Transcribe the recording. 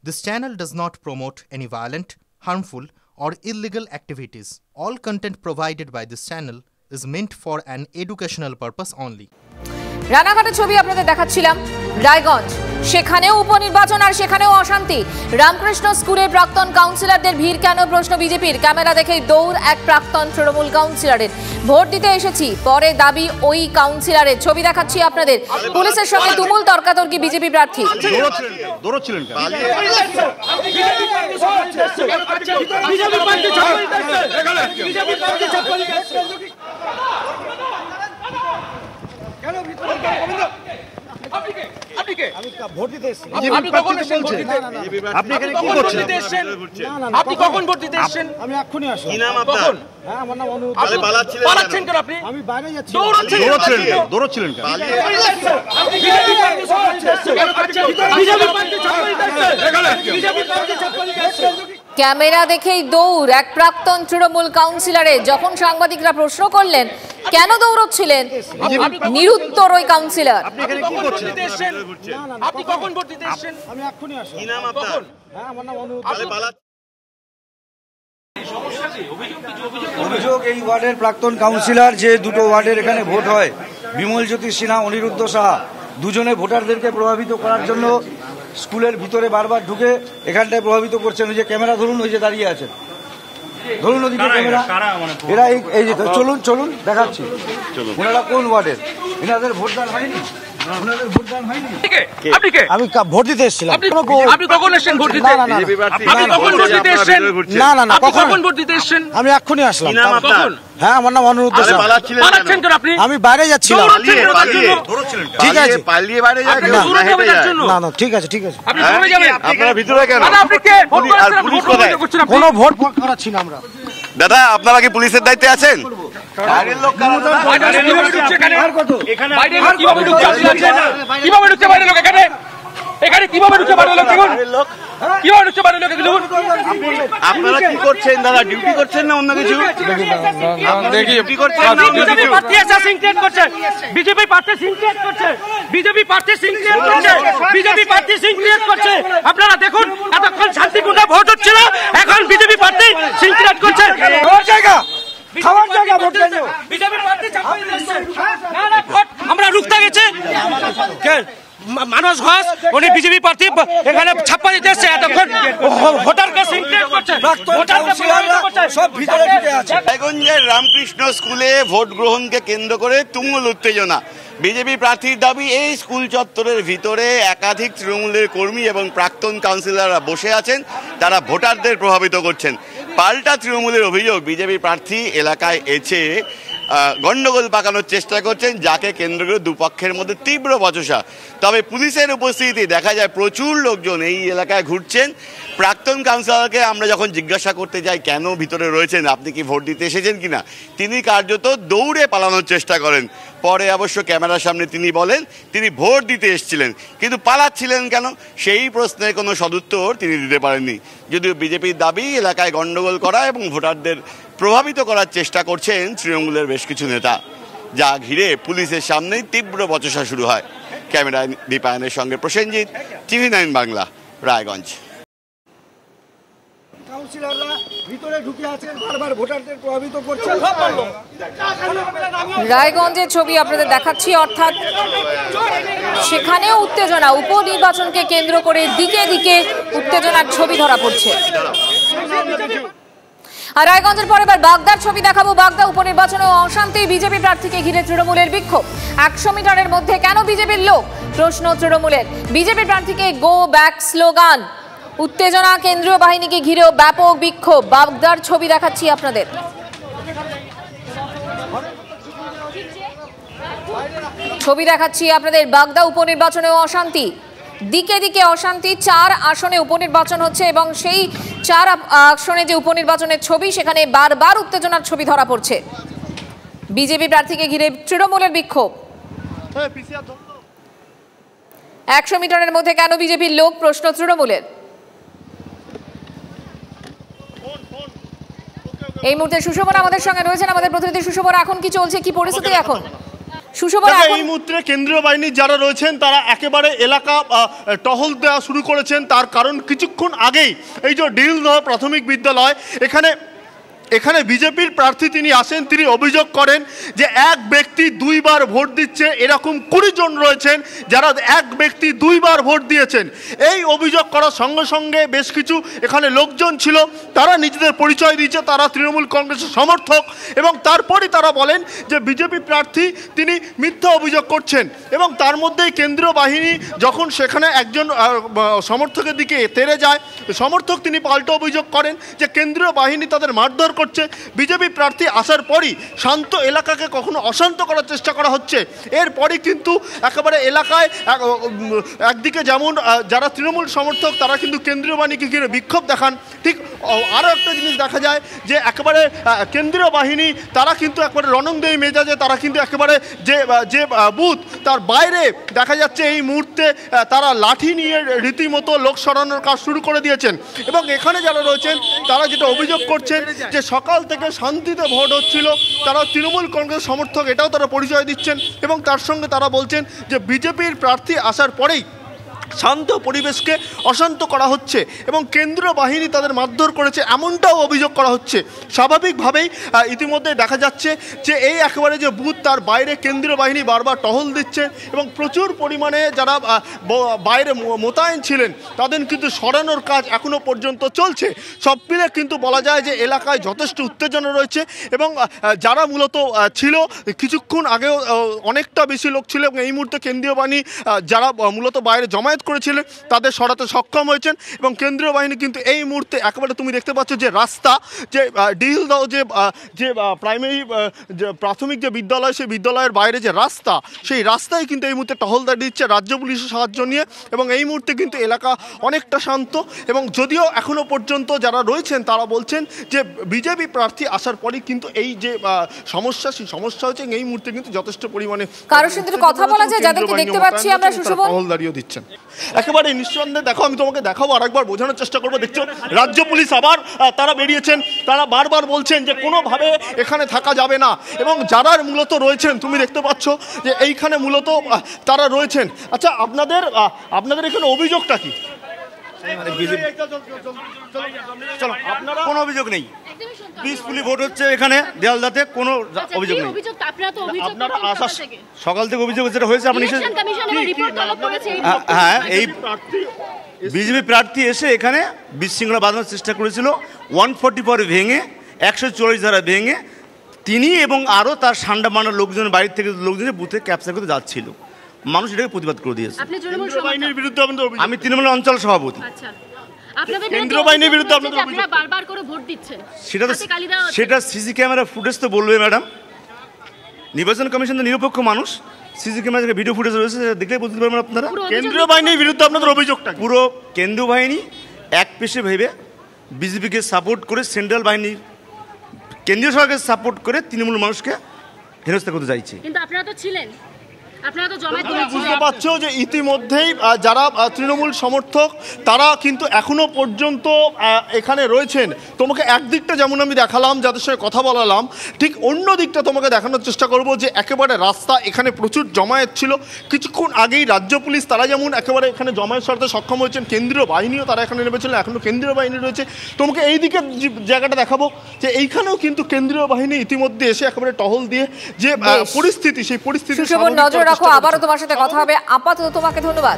This channel does not promote any violent, harmful, or illegal activities. All content provided by this channel is meant for an educational purpose only. রানাঘাটের ছবি আপনাদের দেখাচ্ছিলাম রায়গঞ্জ সেখানেও উপনির্বাচন আর সেখানেও অশান্তি রামকৃষ্ণ স্কুলের প্রাক্তন কাউন্সিলরদের ভিড় কেন প্রশ্ন বিজেপির ক্যামেরা দেখেই দৌড় এক প্রাক্তন তৃণমূল কাউন্সিলরের ভোট দিতে এসেছি পরে দাবি ওই কাউন্সিলরের ছবি দেখাচ্ছি আপনাদের পুলিশের সঙ্গে তুমুল তর্কাতর্কি বিজেপি প্রার্থী দৌড়চ্ছিলেন ভোট দিতে এসেছেন আপনি কখন ভোট দিতে এসেছেন আমি এক্ষুনি আসলাম কি নাম আপনার হ্যাঁ আমার নাম অনুপ তাহলে পালাচ্ছেন কেন আপনি আমি বাইরে যাচ্ছি দৌড়চ্ছিলেন কেন ক্যামেরা দেখেই দৌড় এক প্রাক্তন তৃণমূল কাউন্সিলরে যখন সাংবাদিকরা প্রশ্ন করলেন কেন দৌড়চ্ছিলেন নিরুত্তর ওই কাউন্সিলর আপনি কখন ভোট দিতে এসেছেন আমি এক্ষুনি আসলাম কি নাম আপনার হ্যাঁ আমার নাম অনুপ তাহলে অভিযোগ এই ওয়ার্ডের প্রাক্তন কাউন্সিলর যে দুটো ওয়ার্ডের এখানে ভোট হয় বিমল জ্যোতি সিনহা অনিরুদ্ধ সাহা দুজনে ভোটারদেরকে প্রভাবিত করার জন্য স্কুলের ভিতরে বারবার ঢুকে এখানটায় প্রভাবিত করছেন ওই যে ক্যামেরা ধরুন ওই যে দাঁড়িয়ে আছেন ধরুন ওদিকে ক্যামেরা এরা এই যে চলুন দেখাচ্ছি ওনারা কোন ওয়ার্ডের এনাদের ভোটদান হয়নি আমি ভোট দিতে এসেছিলাম আপনি কখন এসেছেন ভোট দিতে আপনি কখন ভোট দিতে এসেছেন না কখন ভোট দিতে এসেছেন আমি এক্ষুনি আসলাম কখন হ্যাঁ আমার নাম অনুরুদ্ধ পালাচ্ছেন কেন আপনি আমি বাইরে যাচ্ছিলাম ঠিক আছে পালিয়ে বাইরে যাচ্ছেন না ঠিক আছে আপনি চলে যাবেন আপনারা ভিতরে কেন আপনি কে আর পুলিশ কোথায় কোনো ভোট করাচ্ছি না আমরা দাদা আপনারা কি পুলিশের দায়িত্বে আছেন বাইরের লোক এখানে কিভাবে ঢুকছে বাইরের লোক এখানে কিভাবে ঢুকছে বাইরের লোক দেখুন কিভাবে ঢুকছে বাইরের লোক দেখুন আপনারা কি করছেন দাদা ডিউটি করছেন না অন্য কিছু দেখি কি করছেন বিজেপি পার্টি অ্যাসাসিং ক্রিয়েট করছে বিজেপি পার্টি সিং ক্রিয়েট করছে বিজেপি পার্টি সিং ক্রিয়েট করছে বিজেপি পার্টি সিং ক্রিয়েট করছে আপনারা দেখুন এতক্ষণ শান্তিপূর্ণ ভোট হচ্ছিল এখন বিজেপি পার্টি সিং ক্রিয়েট করছে খাওয়ার জায়গা ভোট কেন বিজেপি পার্টি চাপিয়ে দিচ্ছে না ভোট আমরা রুখতে গেছে মানস ঘোষ উনি বিজেপি প্রার্থী এখানে ছাপ্পা দিতে এসছে এতক্ষণ ভোটারকে সিনক্রিয়েট করছে সব ভিতরে ঢুকে আছে রায়গঞ্জের রামকৃষ্ণ স্কুলে ভোট গ্রহণকে কেন্দ্র করে তুমুল উত্তেজনা বিজেপি প্রার্থীর দাবি এই স্কুল চত্বরের ভিতরে একাধিক তৃণমূলের কর্মী এবং প্রাক্তন কাউন্সিলররা বসে আছেন তারা ভোটারদের প্রভাবিত করছেন পাল্টা তৃণমূলের অভিযোগ বিজেপি প্রার্থী এলাকায় এসে গন্ডগোল পাকানোর চেষ্টা করছেন যাকে কেন্দ্র করে দুপক্ষের মধ্যে তীব্র বচসা তবে পুলিশের উপস্থিতি দেখা যায় প্রচুর লোকজন এই এলাকায় ঘুরছেন প্রাক্তন কাউন্সিলরকে আমরা যখন জিজ্ঞাসা করতে যাই কেন ভিতরে রয়েছেন আপনি কি ভোট দিতে এসেছেন কিনা তিনি কার্যত দৌড়ে পালানোর চেষ্টা করেন পরে অবশ্য ক্যামেরার সামনে তিনি বলেন তিনি ভোট দিতে এসেছিলেন কিন্তু পালাচ্ছিলেন কেন সেই প্রশ্নের কোনো সদুত্তর তিনি দিতে পারেননি যদিও বিজেপির দাবি এলাকায় গন্ডগোল করা এবং ভোটারদের প্রভাবিত করার চেষ্টা করছেন তৃণমূলের বেশ কিছু নেতা যা ঘিরে পুলিশের সামনেই তীব্র বচসা শুরু হয় ক্যামেরায় দীপায়নের সঙ্গে প্রসেনজিৎ TV9 বাংলা রায়গঞ্জ কাউন্সিলররা ভিতরে ঢুকে আছেন বারবার ভোটারদের প্রভাবিত করছেন রায়গঞ্জের ছবি আপনাদের দেখাচ্ছি অর্থাৎ সেখানেও উত্তেজনা উপনির্বাচনকে কেন্দ্র করে দিকে দিকে উত্তেজনার ছবি ধরা পড়ছে আর রায়গঞ্জের পরে এবার বাগদার ছবি দেখাবো বাগদা উপনির্বাচনে অশান্তি বিজেপি প্রার্থীকে ঘিরে তৃণমূলের বিক্ষোভ 100 মিটারের মধ্যে কেন বিজেপির লোক প্রশ্ন তৃণমূলের বিজেপি প্রার্থীকে গো ব্যাক স্লোগান উত্তেজনা কেন্দ্রীয় বাহিনীকে ঘিরেও ব্যাপক বিক্ষোভ বাগদার ছবি দেখাচ্ছি আপনাদের বাগদা উপনির্বাচনেও অশান্তি দিকে দিকে অশান্তি 4 আসনে উপনির্বাচন হচ্ছে এবং সেই 4 আসনে যে উপনির্বাচনের ছবি সেখানে বারবার উত্তেজনার ছবি ধরা পড়ছে বিজেপি প্রার্থীকে ঘিরে তৃণমূলের বিক্ষোভ 100 মিটারের মধ্যে কেন বিজেপির লোক প্রশ্ন তৃণমূলের এই মুহূর্তে সুশোভন আমাদের সঙ্গে রয়েছেন আমাদের প্রতিনিধি সুশোভন এখন কি চলছে কি পরিস্থিতি এখন সুশোভন, এই মুহূর্তে কেন্দ্রীয় বাহিনীর যারা রয়েছেন তারা একেবারে এলাকা টহল দেওয়া শুরু করেছেন। তার কারণ কিছুক্ষণ আগেই এই যে ডিলদহ প্রাথমিক বিদ্যালয়, এখানে বিজেপির প্রার্থী তিনি আসেন, তিনি অভিযোগ করেন যে এক ব্যক্তি দুইবার ভোট দিচ্ছে। এরকম 20 জন রয়েছেন যারা এক ব্যক্তি দুইবার ভোট দিয়েছেন। এই অভিযোগ করার সঙ্গে সঙ্গে বেশ কিছু এখানে লোকজন ছিল, তারা নিজেদের পরিচয় দিয়েছে তারা তৃণমূল কংগ্রেসের সমর্থক, এবং তারপরই তারা বলেন যে বিজেপি প্রার্থী তিনি মিথ্যা অভিযোগ করছেন। এবং তার মধ্যেই কেন্দ্রীয় বাহিনী যখন সেখানে একজন সমর্থকের দিকে তেড়ে যায়, সমর্থক তিনি পাল্টা অভিযোগ করেন যে কেন্দ্রীয় বাহিনী তাদের মারধর করছে। বিজেপি প্রার্থী আসার পরই শান্ত এলাকাকে কখনো অশান্ত করার চেষ্টা করা হচ্ছে। এরপরই কিন্তু একেবারে এলাকায় একদিকে যেমন যারা তৃণমূল সমর্থক তারা কিন্তু কেন্দ্রীয় বাহিনীকে ঘিরে বিক্ষোভ দেখান, ঠিক আরও একটা জিনিস দেখা যায় যে একেবারে কেন্দ্রীয় বাহিনী তারা কিন্তু একেবারে রণংদেহী মেজাজে তারা কিন্তু একেবারে যে বুথ তার বাইরে দেখা যাচ্ছে এই মুহূর্তে তারা লাঠি নিয়ে রীতিমতো লোক সরানোর কাজ শুরু করে দিয়েছেন। এবং এখানে যারা রয়েছেন তারা যেটা অভিযোগ করছেন যে সকাল থেকে শান্তিতে ভোট হচ্ছিল, তারা তৃণমূল কংগ্রেস সমর্থক এটাও তারা পরিচয় দিচ্ছেন। এবং তার সঙ্গে তারা বলছেন যে বিজেপির প্রার্থী আসার পরেই শান্ত পরিবেশকে অশান্ত করা হচ্ছে এবং কেন্দ্রীয় বাহিনী তাদের মারধর করেছে এমনটাও অভিযোগ করা হচ্ছে। স্বাভাবিকভাবেই ইতিমধ্যে দেখা যাচ্ছে যে এই একেবারে যে বুথ তার বাইরে কেন্দ্রীয় বাহিনী বারবার টহল দিচ্ছে এবং প্রচুর পরিমাণে যারা বাইরে মোতায়েন ছিলেন তাদের কিন্তু সরানোর কাজ এখনও পর্যন্ত চলছে। সব মিলে কিন্তু বলা যায় যে এলাকায় যথেষ্ট উত্তেজনা রয়েছে এবং যারা মূলত ছিল কিছুক্ষণ আগেও অনেকটা বেশি লোক ছিল এবং এই মুহূর্তে কেন্দ্রীয় বাহিনী যারা মূলত বাইরে জমায়েত করেছিলেন তাদের সরাতে সক্ষম হয়েছেন। এবং কেন্দ্রীয় বাহিনী কিন্তু এই মুহূর্তে একেবারে তুমি দেখতে পাচ্ছ যে রাস্তা যে ডিলদহ যে প্রাথমিক যে বিদ্যালয় সেই বিদ্যালয়ের বাইরে যে রাস্তা সেই রাস্তায় কিন্তু এই মুহূর্তে টহলদারি দিচ্ছে রাজ্য পুলিশের সাহায্য নিয়ে। এবং এই মুহূর্তে কিন্তু এলাকা অনেকটা শান্ত এবং যদিও এখনও পর্যন্ত যারা রয়েছেন তারা বলছেন যে বিজেপি প্রার্থী আসার পরই কিন্তু এই যে সমস্যা সেই সমস্যা হচ্ছে এই মুহূর্তে কিন্তু যথেষ্ট পরিমাণে কারোর সাথে কথা বলা যায় যাদেরকে দেখতে পাচ্ছি আমরা সুশোভন টহলদারিও দিচ্ছেন। একেবারে নিঃসন্দেহে দেখো আমি তোমাকে দেখাবো আরেকবার বোঝানোর চেষ্টা করবো। দেখছো রাজ্য পুলিশ আবার তারা বেরিয়েছেন, তারা বারবার বলছেন যে কোনোভাবে এখানে থাকা যাবে না এবং যারা মূলত রয়েছেন তুমি দেখতে পাচ্ছ যে এইখানে মূলত তারা রয়েছেন। আচ্ছা আপনাদের এখানে অভিযোগটা কি? কোনো অভিযোগ নেই, পিসফুলি ভোট হচ্ছে এখানে দেয়ালদাতে, কোনো অভিযোগ নেই। আপনারা আসার সকাল থেকে অভিযোগ যেটা হয়েছে আপনি হ্যাঁ এই বিজেপি প্রার্থী এসে এখানে বিশৃঙ্খলা বাঁধানোর চেষ্টা করেছিল, 144 ভেঙে 144 ধারা ভেঙে তিনি এবং আরও তার সান্ডা মান্ডার লোকজন বাইরে থেকে লোকজনের বুথে ক্যাপচার করতে যাচ্ছিল। মানুষ এটাকে প্রতিবাদ করে দিয়েছে। আমি তৃণমূলের অঞ্চল সভাপতি। কেন্দ্রীয় বাহিনীর বিরুদ্ধে সেটা সিসি ক্যামেরা ফুটেজ তো বলবে ম্যাডাম, নির্বাচন কমিশন তো নিরপেক্ষ মানুষ, সিসি ক্যামেরা ভিডিও ফুটেজ রয়েছে দেখলেই বুঝতে পারবেন আপনারা। কেন্দ্রীয় বাহিনীর বিরুদ্ধে আপনাদের অভিযোগটা? পুরো কেন্দ্রীয় বাহিনী এক পেশে ভেবে বিজেপিকে সাপোর্ট করে সেন্ট্রাল বাহিনী কেন্দ্রীয় সরকারকে সাপোর্ট করে তৃণমূল মানুষকে হেনস্থা করতে চাইছে। কিন্তু আপনারা তো ছিলেন, বুঝতে পারছো যে ইতিমধ্যেই যারা তৃণমূল সমর্থক তারা কিন্তু এখনো পর্যন্ত এখানে রয়েছেন। তোমাকে একদিকটা যেমন আমি দেখালাম যাদের সঙ্গে কথা বলালাম, ঠিক অন্য দিকটা তোমাকে দেখানোর চেষ্টা করব যে একেবারে রাস্তা এখানে প্রচুর জমায়েত ছিল। কিছুক্ষণ আগেই রাজ্য পুলিশ তারা যেমন একেবারে এখানে জমায়েত সরাতে সক্ষম হয়েছেন, কেন্দ্রীয় বাহিনীও তারা এখানে নেমেছিলেন, এখনও কেন্দ্রীয় বাহিনী রয়েছে। তোমাকে এই দিকের জায়গাটা দেখাবো যে এইখানেও কিন্তু কেন্দ্রীয় বাহিনী ইতিমধ্যে এসে একেবারে টহল দিয়ে যে পরিস্থিতি সেই পরিস্থিতি নজর রাখো। আবারও তোমার সাথে কথা হবে, আপাতত তোমাকে ধন্যবাদ।